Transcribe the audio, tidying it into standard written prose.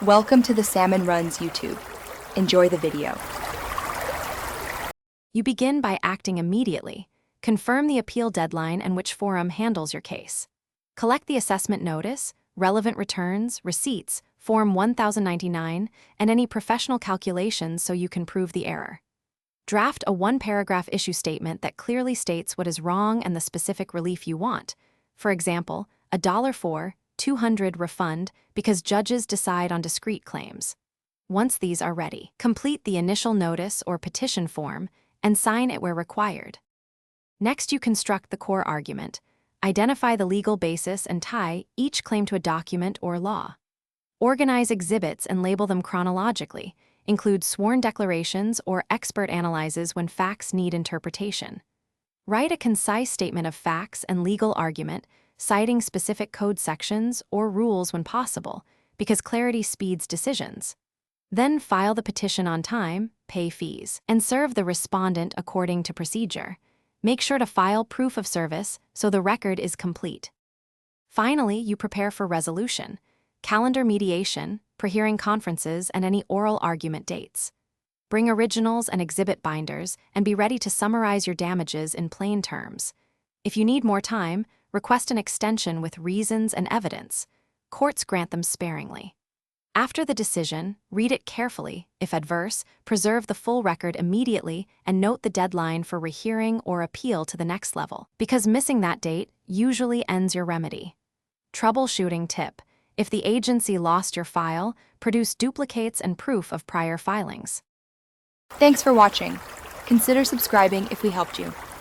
Welcome to the Salmon Runs YouTube. Enjoy the video. You begin by acting immediately. Confirm the appeal deadline and which forum handles your case. Collect the assessment notice, relevant returns, receipts, Form 1099, and any professional calculations so you can prove the error. Draft a one-paragraph issue statement that clearly states what is wrong and the specific relief you want. For example, $4, $200 refund because judges decide on discrete claims. Once these are ready, complete the initial notice or petition form and sign it where required. Next, you construct the core argument. Identify the legal basis and tie each claim to a document or law. Organize exhibits and label them chronologically. Include sworn declarations or expert analyses when facts need interpretation. Write a concise statement of facts and legal argument, citing specific code sections or rules when possible, because clarity speeds decisions. Then file the petition on time, pay fees, and serve the respondent according to procedure. Make sure to file proof of service so the record is complete. Finally, you prepare for resolution. Calendar mediation, pre-hearing conferences, and any oral argument dates. Bring originals and exhibit binders and be ready to summarize your damages in plain terms. If you need more time, request an extension with reasons and evidence. Courts grant them sparingly. After the decision, read it carefully. If adverse, preserve the full record immediately and note the deadline for rehearing or appeal to the next level, because missing that date usually ends your remedy. Troubleshooting tip. If the agency lost your file, produce duplicates and proof of prior filings. Thanks for watching. Consider subscribing if we helped you.